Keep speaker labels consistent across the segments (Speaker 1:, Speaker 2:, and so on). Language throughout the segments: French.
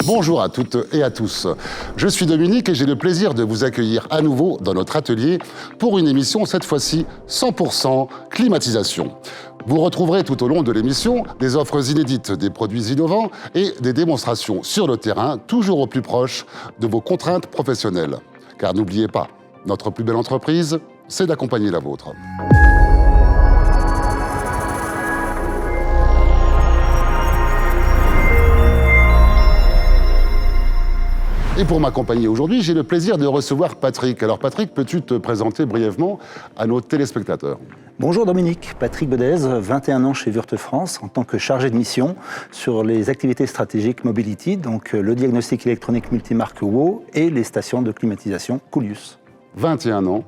Speaker 1: Bonjour à toutes et à tous. Je suis Dominique et j'ai le plaisir de vous accueillir à nouveau dans notre atelier pour une émission cette fois-ci 100% climatisation. Vous retrouverez tout au long de l'émission des offres inédites, des produits innovants et des démonstrations sur le terrain, toujours au plus proche de vos contraintes professionnelles. Car n'oubliez pas, notre plus belle entreprise, c'est d'accompagner la vôtre. Et pour m'accompagner aujourd'hui, j'ai le plaisir de recevoir Patrick. Alors Patrick, peux-tu te présenter brièvement à nos téléspectateurs ?
Speaker 2: Bonjour Dominique, Patrick Bedez, 21 ans chez Wurth France en tant que chargé de mission sur les activités stratégiques Mobility, donc le diagnostic électronique multimarque WO et les stations de climatisation Coolius.
Speaker 1: 21 ans.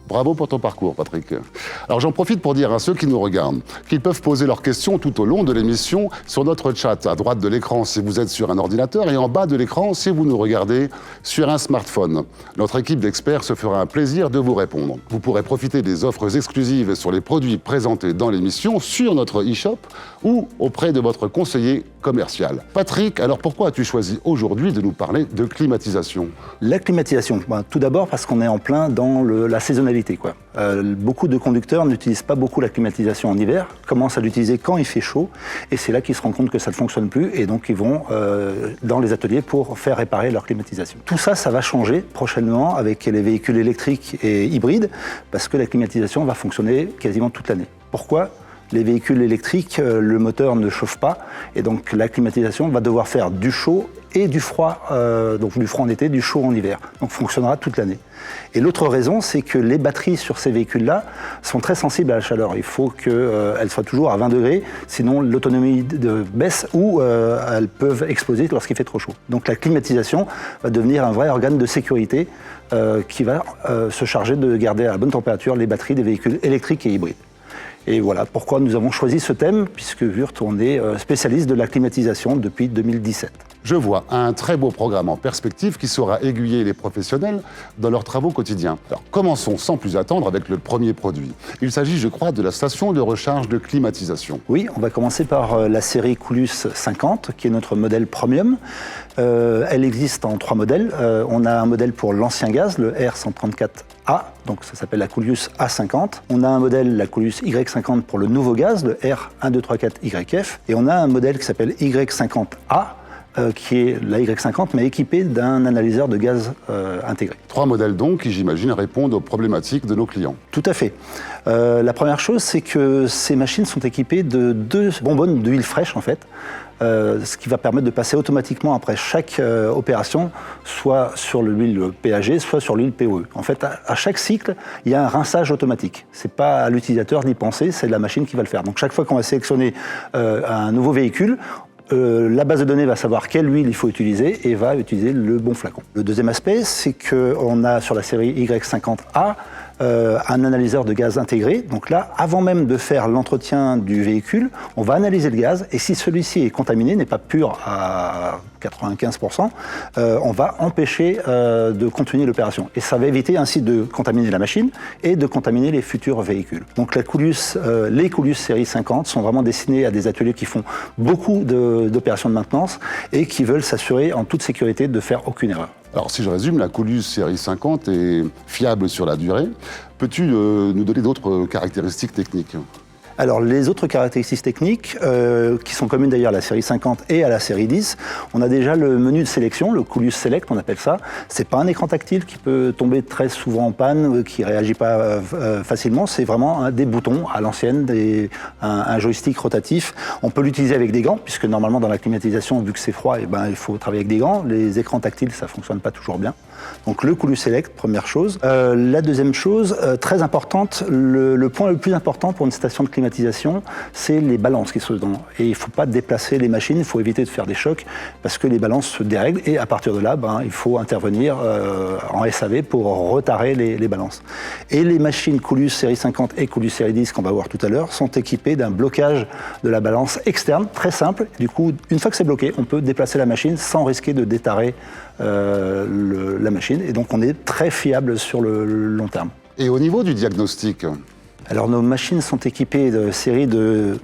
Speaker 1: Bravo pour ton parcours, Patrick. Alors j'en profite pour dire à ceux qui nous regardent qu'ils peuvent poser leurs questions tout au long de l'émission sur notre chat, à droite de l'écran si vous êtes sur un ordinateur et en bas de l'écran si vous nous regardez sur un smartphone. Notre équipe d'experts se fera un plaisir de vous répondre. Vous pourrez profiter des offres exclusives sur les produits présentés dans l'émission sur notre e-shop ou auprès de votre conseiller commercial. Patrick, alors pourquoi as-tu choisi aujourd'hui de nous parler de climatisation ?
Speaker 2: La climatisation, tout d'abord parce qu'on est en plein dans la saisonnalité. Beaucoup de conducteurs n'utilisent pas beaucoup la climatisation en hiver, commencent à l'utiliser quand il fait chaud, et c'est là qu'ils se rendent compte que ça ne fonctionne plus, et donc ils vont dans les ateliers pour faire réparer leur climatisation. Tout ça, ça va changer prochainement avec les véhicules électriques et hybrides, parce que la climatisation va fonctionner quasiment toute l'année. Pourquoi ? Les véhicules électriques, le moteur ne chauffe pas, et donc la climatisation va devoir faire du chaud et du froid, donc du froid en été, du chaud en hiver. Donc fonctionnera toute l'année. Et l'autre raison, c'est que les batteries sur ces véhicules-là sont très sensibles à la chaleur. Il faut qu'elles soient toujours à 20 degrés, sinon l'autonomie baisse ou elles peuvent exploser lorsqu'il fait trop chaud. Donc la climatisation va devenir un vrai organe de sécurité qui va se charger de garder à la bonne température les batteries des véhicules électriques et hybrides. Et voilà pourquoi nous avons choisi ce thème, puisque Wurth, on est spécialiste de la climatisation depuis 2017.
Speaker 1: Je vois un très beau programme en perspective qui saura aiguiller les professionnels dans leurs travaux quotidiens. Alors commençons sans plus attendre avec le premier produit. Il s'agit, je crois, de la station de recharge de climatisation.
Speaker 2: Oui, on va commencer par la série Coolius 50, qui est notre modèle premium. Elle existe en 3 modèles. On a un modèle pour l'ancien gaz, le R134A, donc ça s'appelle la Coolius A50. On a un modèle, la Coolius Y50 pour le nouveau gaz, le R1234YF. Et on a un modèle qui s'appelle Y50A, qui est la Y50, mais équipée d'un analyseur de gaz intégré.
Speaker 1: 3 modèles donc qui, j'imagine, répondent aux problématiques de nos clients.
Speaker 2: Tout à fait. La première chose, c'est que ces machines sont équipées de 2 bonbonnes d'huile fraîche, en fait, ce qui va permettre de passer automatiquement après chaque opération, soit sur l'huile PAG, soit sur l'huile POE. En fait, à chaque cycle, il y a un rinçage automatique. Ce n'est pas à l'utilisateur d'y penser, c'est la machine qui va le faire. Donc chaque fois qu'on va sélectionner un nouveau véhicule, la base de données va savoir quelle huile il faut utiliser et va utiliser le bon flacon. Le deuxième aspect, c'est qu'on a sur la série Y50A un analyseur de gaz intégré. Donc là, avant même de faire l'entretien du véhicule, on va analyser le gaz et si celui-ci est contaminé, n'est pas pur à 95%, on va empêcher de continuer l'opération. Et ça va éviter ainsi de contaminer la machine et de contaminer les futurs véhicules. Donc les Coolius série 50 sont vraiment destinés à des ateliers qui font beaucoup d'opérations de maintenance et qui veulent s'assurer en toute sécurité de faire aucune erreur.
Speaker 1: Alors si je résume, la Coolius série 50 est fiable sur la durée. Peux-tu nous donner d'autres caractéristiques techniques ?
Speaker 2: Alors les autres caractéristiques techniques, qui sont communes d'ailleurs à la série 50 et à la série 10, on a déjà le menu de sélection, le Coolius Select on appelle ça. C'est pas un écran tactile qui peut tomber très souvent en panne, qui réagit pas facilement, c'est vraiment des boutons à l'ancienne, un joystick rotatif. On peut l'utiliser avec des gants, puisque normalement dans la climatisation, vu que c'est froid, il faut travailler avec des gants. Les écrans tactiles, ça fonctionne pas toujours bien. Donc le Coolius Select, première chose. La deuxième chose, très importante, le point le plus important pour une station de climatisation, c'est les balances qui sont dedans. Et il ne faut pas déplacer les machines, il faut éviter de faire des chocs parce que les balances se dérèglent et à partir de là, il faut intervenir en SAV pour retarer les balances. Et les machines Coolius série 50 et Coolius série 10 qu'on va voir tout à l'heure sont équipées d'un blocage de la balance externe, très simple. Du coup, une fois que c'est bloqué, on peut déplacer la machine sans risquer de détarer la machine. Et donc, on est très fiable sur le long terme.
Speaker 1: Et au niveau du diagnostic,
Speaker 2: Alors nos machines sont équipées de séries de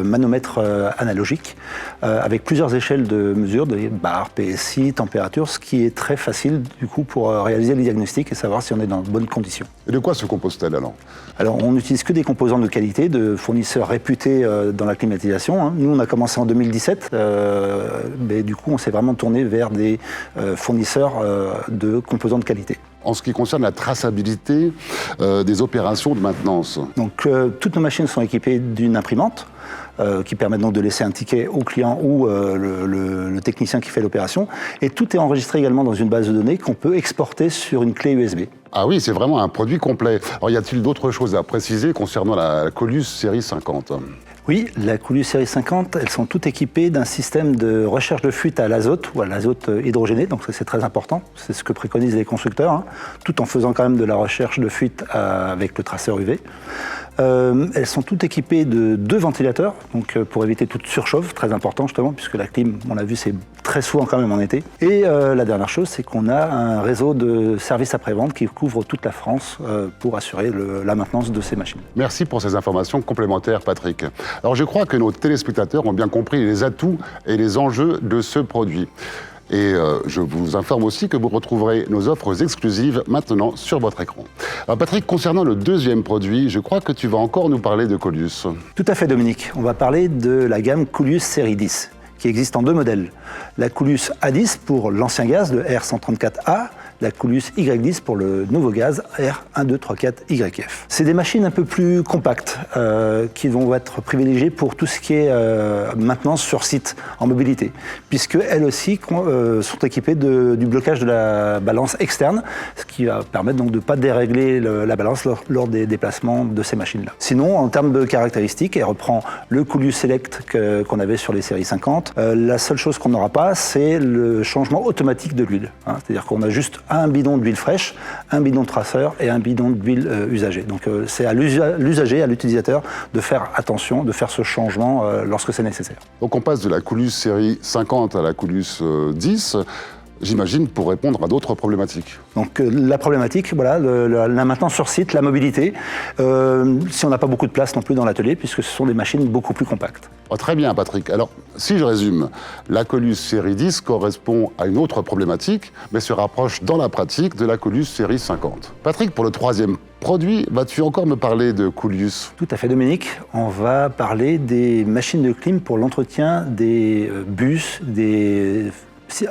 Speaker 2: manomètres analogiques avec plusieurs échelles de mesure, de bar, PSI, température, ce qui est très facile du coup pour réaliser les diagnostics et savoir si on est dans de bonnes conditions.
Speaker 1: Et de quoi se compose-t-elle alors?
Speaker 2: Alors on n'utilise que des composants de qualité, de fournisseurs réputés dans la climatisation, hein. Nous on a commencé en 2017, mais du coup on s'est vraiment tourné vers des fournisseurs de composants de qualité.
Speaker 1: En ce qui concerne la traçabilité des opérations de maintenance.
Speaker 2: Donc toutes nos machines sont équipées d'une imprimante qui permet donc de laisser un ticket au client ou le technicien qui fait l'opération. Et tout est enregistré également dans une base de données qu'on peut exporter sur une clé USB.
Speaker 1: Ah oui, c'est vraiment un produit complet. Alors y a-t-il d'autres choses à préciser concernant la Colus série 50 ?
Speaker 2: Oui, la Colus série 50, elles sont toutes équipées d'un système de recherche de fuite à l'azote ou à l'azote hydrogéné, donc ça c'est très important, c'est ce que préconisent les constructeurs, hein, tout en faisant quand même de la recherche de fuite avec le traceur UV. Elles sont toutes équipées de 2 ventilateurs, donc pour éviter toute surchauffe, très important justement, puisque la clim, on l'a vu, c'est très souvent quand même en été. Et la dernière chose, c'est qu'on a un réseau de services après-vente qui couvre toute la France pour assurer la maintenance de ces machines.
Speaker 1: Merci pour ces informations complémentaires, Patrick. Alors je crois que nos téléspectateurs ont bien compris les atouts et les enjeux de ce produit. Et je vous informe aussi que vous retrouverez nos offres exclusives maintenant sur votre écran. Alors Patrick, concernant le deuxième produit, je crois que tu vas encore nous parler de Colus.
Speaker 2: Tout à fait Dominique, on va parler de la gamme Colus série 10, qui existe en 2 modèles. La Colus A10 pour l'ancien gaz, le R134A, la Colus Y10 pour le nouveau gaz R1234YF. C'est des machines un peu plus compactes qui vont être privilégiées pour tout ce qui est maintenance sur site en mobilité, puisque elles aussi sont équipées du blocage de la balance externe, ce qui va permettre donc de ne pas dérégler la balance lors des déplacements de ces machines-là. Sinon, en termes de caractéristiques, elle reprend le Colus Select qu'on avait sur les séries 50. La seule chose qu'on n'aura pas, c'est le changement automatique de l'huile, hein. C'est-à-dire qu'on a juste un bidon d'huile fraîche, un bidon de traceur et un bidon d'huile usagée. Donc c'est à l'usager, à l'utilisateur de faire attention, de faire ce changement lorsque c'est nécessaire.
Speaker 1: Donc on passe de la Colus série 50 à la Colus 10, j'imagine pour répondre à d'autres problématiques.
Speaker 2: Donc la problématique, voilà, la maintenance sur site, la mobilité, si on n'a pas beaucoup de place non plus dans l'atelier, puisque ce sont des machines beaucoup plus compactes.
Speaker 1: Oh, très bien Patrick. Alors si je résume, la Colus série 10 correspond à une autre problématique, mais se rapproche dans la pratique de la Colus série 50. Patrick, pour le troisième produit, vas-tu encore me parler de Colus?
Speaker 2: Tout à fait Dominique, on va parler des machines de clim pour l'entretien des bus, des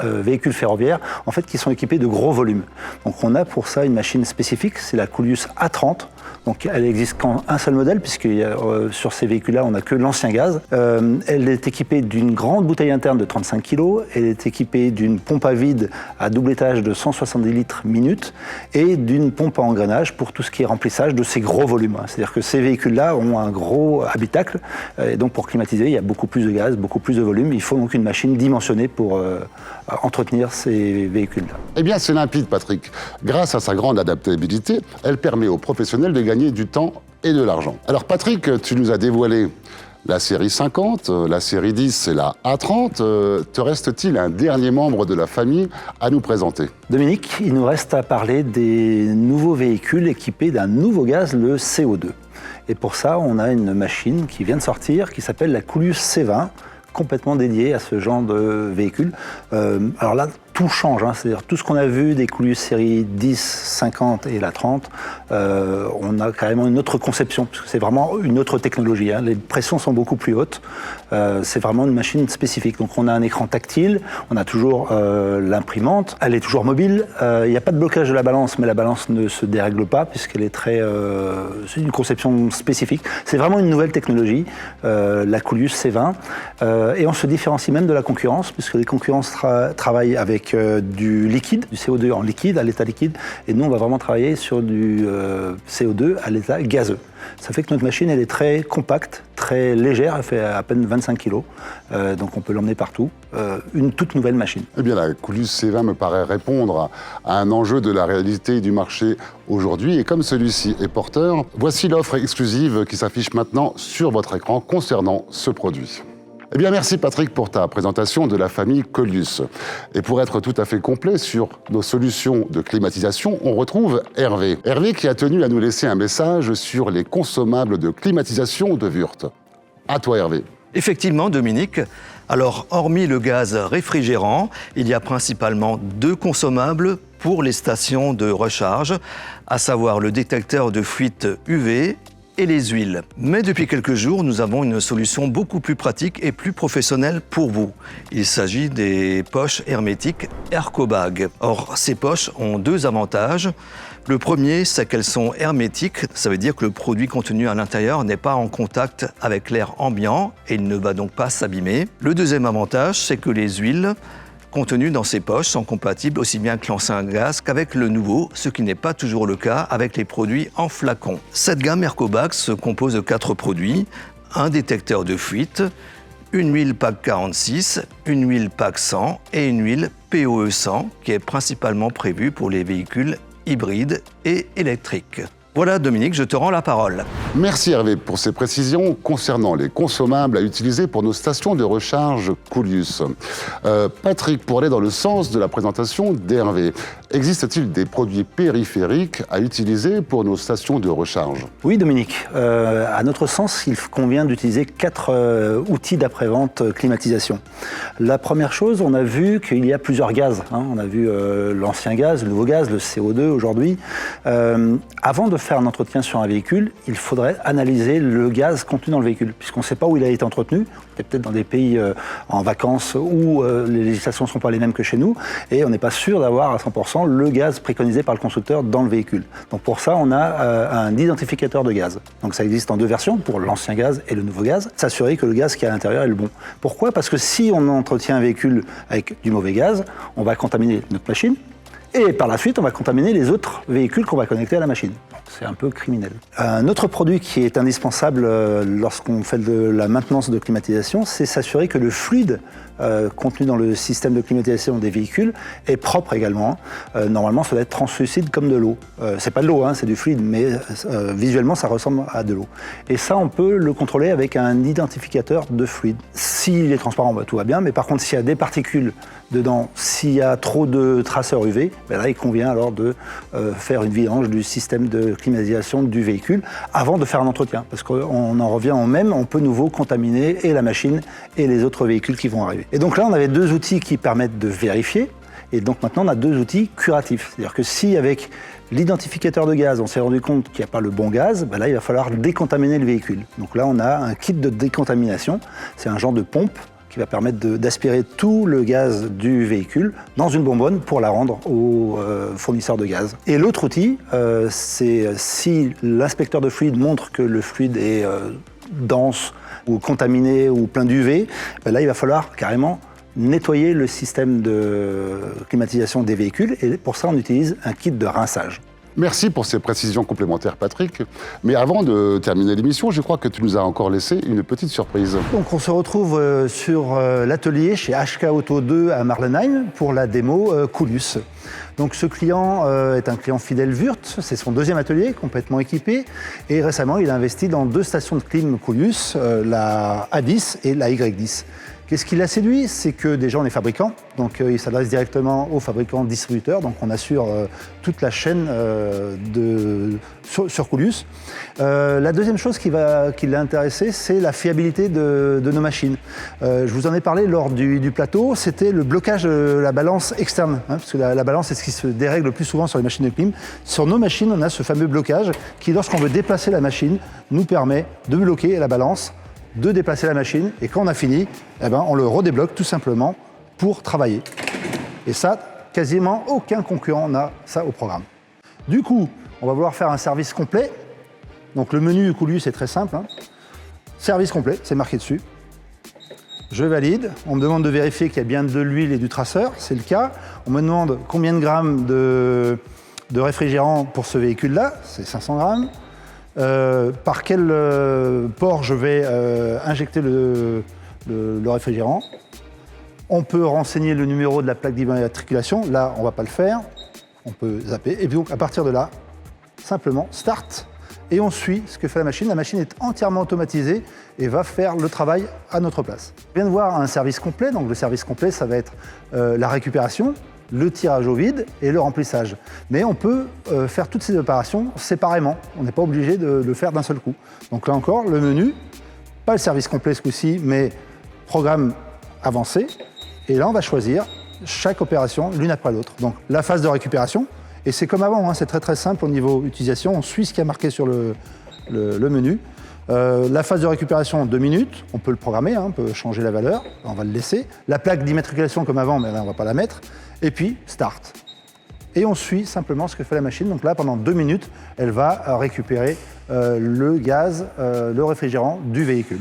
Speaker 2: véhicules ferroviaires, en fait, qui sont équipés de gros volumes. Donc on a pour ça une machine spécifique, c'est la Colus A30. Donc elle n'existe qu'en un seul modèle, puisque sur ces véhicules-là, on n'a que l'ancien gaz. Elle est équipée d'une grande bouteille interne de 35 kg, elle est équipée d'une pompe à vide à double étage de 170 litres minute et d'une pompe à engrenage pour tout ce qui est remplissage de ces gros volumes. C'est-à-dire que ces véhicules-là ont un gros habitacle, et donc pour climatiser, il y a beaucoup plus de gaz, beaucoup plus de volume. Il faut donc une machine dimensionnée pour entretenir ces véhicules-là.
Speaker 1: Eh bien, c'est limpide, Patrick. Grâce à sa grande adaptabilité, elle permet aux professionnels de gagner du temps et de l'argent. Alors, Patrick, tu nous as dévoilé la série 50, la série 10 et la A30. Te reste-t-il un dernier membre de la famille à nous présenter?
Speaker 2: Dominique, il nous reste à parler des nouveaux véhicules équipés d'un nouveau gaz, le CO2. Et pour ça, on a une machine qui vient de sortir, qui s'appelle la Colus C20, complètement dédiée à ce genre de véhicule. Alors là, tout change, hein. C'est-à-dire tout ce qu'on a vu des Colus série 10, 50 et la 30, on a carrément une autre conception, parce que c'est vraiment une autre technologie, hein. Les pressions sont beaucoup plus hautes, c'est vraiment une machine spécifique. Donc on a un écran tactile, on a toujours l'imprimante, elle est toujours mobile, il n'y a pas de blocage de la balance, mais la balance ne se dérègle pas, puisqu'elle est c'est une conception spécifique. C'est vraiment une nouvelle technologie, la Colus C20, et on se différencie même de la concurrence, puisque les concurrents travaillent avec du liquide, du CO2 en liquide, à l'état liquide, et nous on va vraiment travailler sur du CO2 à l'état gazeux. Ça fait que notre machine elle est très compacte, très légère, elle fait à peine 25 kg, donc on peut l'emmener partout. Une toute nouvelle machine.
Speaker 1: Eh bien la Colus C20 me paraît répondre à un enjeu de la réalité du marché aujourd'hui, et comme celui-ci est porteur, voici l'offre exclusive qui s'affiche maintenant sur votre écran concernant ce produit. Eh bien, merci Patrick pour ta présentation de la famille Colius. Et pour être tout à fait complet sur nos solutions de climatisation, on retrouve Hervé. Hervé qui a tenu à nous laisser un message sur les consommables de climatisation de Wurth. À toi Hervé.
Speaker 3: Effectivement, Dominique. Alors, hormis le gaz réfrigérant, il y a principalement 2 consommables pour les stations de recharge, à savoir le détecteur de fuite UV et les huiles. Mais depuis quelques jours, nous avons une solution beaucoup plus pratique et plus professionnelle pour vous. Il s'agit des poches hermétiques Ercobag. Or, ces poches ont 2 avantages. Le premier, c'est qu'elles sont hermétiques, ça veut dire que le produit contenu à l'intérieur n'est pas en contact avec l'air ambiant et il ne va donc pas s'abîmer. Le deuxième avantage, c'est que les huiles contenues dans ces poches sont compatibles aussi bien avec l'ancien gaz qu'avec le nouveau, ce qui n'est pas toujours le cas avec les produits en flacon. Cette gamme Ercobag se compose de 4 produits, un détecteur de fuite, une huile PAC 46, une huile PAC 100 et une huile POE 100 qui est principalement prévue pour les véhicules hybrides et électriques. Voilà Dominique, je te rends la parole.
Speaker 1: Merci Hervé pour ces précisions concernant les consommables à utiliser pour nos stations de recharge Colius. Patrick, pour aller dans le sens de la présentation d'Hervé, existe-t-il des produits périphériques à utiliser pour nos stations de recharge?
Speaker 2: Oui Dominique, à notre sens, il convient d'utiliser 4 outils d'après-vente climatisation. La première chose, on a vu qu'il y a plusieurs gaz. On a vu l'ancien gaz, le nouveau gaz, le CO2 aujourd'hui. Avant de faire un entretien sur un véhicule, il faudrait analyser le gaz contenu dans le véhicule, puisqu'on ne sait pas où il a été entretenu. Il est peut-être dans des pays en vacances où les législations ne sont pas les mêmes que chez nous, et on n'est pas sûr d'avoir à 100% le gaz préconisé par le constructeur dans le véhicule. Donc pour ça, on a un identificateur de gaz. Donc ça existe en 2 versions, pour l'ancien gaz et le nouveau gaz. S'assurer que le gaz qui est à l'intérieur est le bon. Pourquoi? Parce que si on entretient un véhicule avec du mauvais gaz, on va contaminer notre machine, et par la suite, on va contaminer les autres véhicules qu'on va connecter à la machine. C'est un peu criminel. Un autre produit qui est indispensable lorsqu'on fait de la maintenance de climatisation, c'est s'assurer que le fluide contenu dans le système de climatisation des véhicules est propre également. Normalement, ça doit être translucide comme de l'eau. C'est pas de l'eau, c'est du fluide, mais visuellement, ça ressemble à de l'eau. Et ça, on peut le contrôler avec un identificateur de fluide. S'il est transparent, tout va bien, mais par contre, s'il y a des particules dedans, s'il y a trop de traceurs UV, là, il convient alors de faire une vidange du système de climatisation du véhicule avant de faire un entretien. Parce qu'on en revient au même, on peut nouveau contaminer et la machine et les autres véhicules qui vont arriver. Et donc là, on avait 2 outils qui permettent de vérifier. Et donc maintenant, on a 2 outils curatifs. C'est-à-dire que si avec l'identificateur de gaz, on s'est rendu compte qu'il n'y a pas le bon gaz, là, il va falloir décontaminer le véhicule. Donc là, on a un kit de décontamination. C'est un genre de pompe qui va permettre d'aspirer tout le gaz du véhicule dans une bonbonne pour la rendre au fournisseur de gaz. Et l'autre outil, c'est si l'inspecteur de fluide montre que le fluide est dense ou contaminé ou plein d'UV, là il va falloir carrément nettoyer le système de climatisation des véhicules et pour ça on utilise un kit de rinçage.
Speaker 1: Merci pour ces précisions complémentaires, Patrick. Mais avant de terminer l'émission, je crois que tu nous as encore laissé une petite surprise.
Speaker 2: Donc on se retrouve sur l'atelier chez HK Auto 2 à Marlenheim pour la démo Colius. Donc ce client est un client fidèle Wurth, c'est son 2e atelier complètement équipé et récemment il a investi dans 2 stations de clim Colius, la A10 et la Y10. Qu'est-ce qui l'a séduit? C'est que déjà on est fabricant, donc il s'adresse directement aux fabricants distributeurs, donc on assure toute la chaîne sur Colius. La deuxième chose qui l'a intéressé, c'est la fiabilité de nos machines. Je vous en ai parlé lors du plateau, c'était le blocage de la balance externe, parce que la balance c'est ce qui se dérègle le plus souvent sur les machines de clim. Sur nos machines, on a ce fameux blocage qui, lorsqu'on veut déplacer la machine, nous permet de bloquer la balance, de déplacer la machine, et quand on a fini, on le redébloque tout simplement pour travailler. Et ça, quasiment aucun concurrent n'a ça au programme. Du coup, on va vouloir faire un service complet. Donc le menu Colius est très simple. Service complet, c'est marqué dessus. Je valide. On me demande de vérifier qu'il y a bien de l'huile et du traceur, c'est le cas. On me demande combien de grammes de réfrigérant pour ce véhicule-là, c'est 500 grammes. Par quel port je vais injecter le réfrigérant. On peut renseigner le numéro de la plaque d'immatriculation. Là, on ne va pas le faire. On peut zapper. Et donc, à partir de là, simplement, start. et on suit ce que fait la machine. La machine est entièrement automatisée et va faire le travail à notre place. On vient de voir un service complet. Donc le service complet, ça va être la récupération, le tirage au vide et le remplissage. Mais on peut faire toutes ces opérations séparément. On n'est pas obligé de le faire d'un seul coup. Donc là encore, le menu, pas le service complet ce coup-ci, mais programme avancé. Et là, on va choisir chaque opération l'une après l'autre. Donc la phase de récupération, et c'est comme avant, hein, c'est très simple au niveau utilisation, on suit ce qui est marqué sur le menu. La phase de récupération, 2 minutes, on peut le programmer, hein, on peut changer la valeur, on va le laisser. La plaque d'immatriculation comme avant, mais là on ne va pas la mettre. Et puis, start. Et on suit simplement ce que fait la machine. Donc là, pendant 2 minutes, elle va récupérer le gaz, le réfrigérant du véhicule.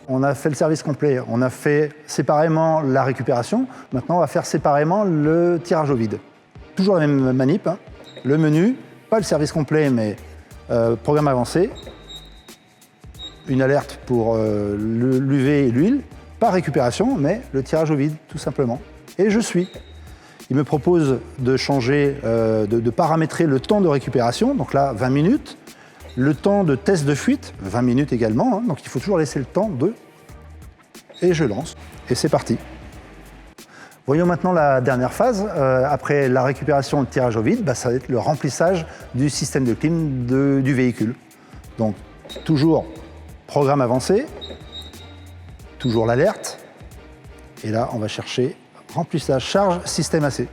Speaker 2: On a fait le service complet, on a fait séparément la récupération. Maintenant, on va faire séparément le tirage au vide. Toujours la même manip, hein. Le menu, pas le service complet, mais programme avancé. Une alerte pour l'UV et l'huile, pas récupération, mais le tirage au vide, tout simplement. Et je suis. Il me propose de changer, de paramétrer le temps de récupération, donc là, 20 minutes. Le temps de test de fuite, 20 minutes également, hein, donc il faut toujours laisser le temps de... Et je lance, et c'est parti. Voyons maintenant la dernière phase. Après la récupération et le tirage au vide, ça va être le remplissage du système de clim du véhicule. Donc, toujours programme avancé, toujours l'alerte, et là, on va chercher remplissage charge système AC.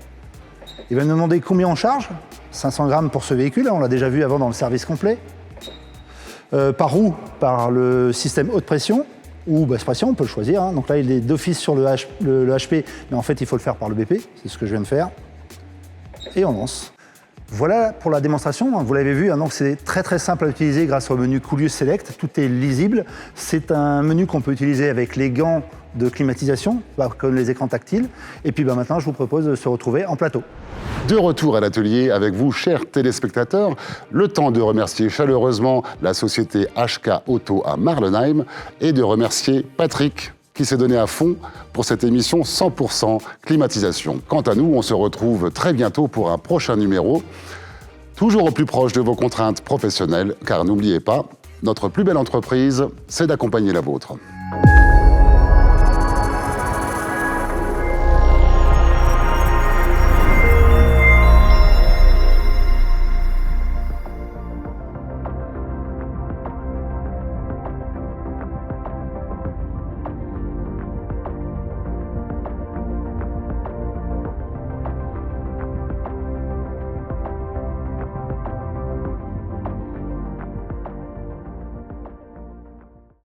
Speaker 2: Il va me demander combien on charge, 500 grammes pour ce véhicule, on l'a déjà vu avant dans le service complet. Par roue, par le système haute pression ou basse pression, on peut le choisir. Hein. Donc là, il est d'office sur le HP, mais en fait, il faut le faire par le BP. C'est ce que je viens de faire. Et on lance. Voilà pour la démonstration. Vous l'avez vu, hein, donc c'est très simple à utiliser grâce au menu Coolius Select. Tout est lisible. C'est un menu qu'on peut utiliser avec les gants de climatisation, comme les écrans tactiles. Et puis maintenant, je vous propose de se retrouver en plateau.
Speaker 1: De retour à l'atelier avec vous, chers téléspectateurs, le temps de remercier chaleureusement la société HK Auto à Marlenheim et de remercier Patrick qui s'est donné à fond pour cette émission 100% climatisation. Quant à nous, on se retrouve très bientôt pour un prochain numéro, toujours au plus proche de vos contraintes professionnelles, car n'oubliez pas, notre plus belle entreprise, c'est d'accompagner la vôtre.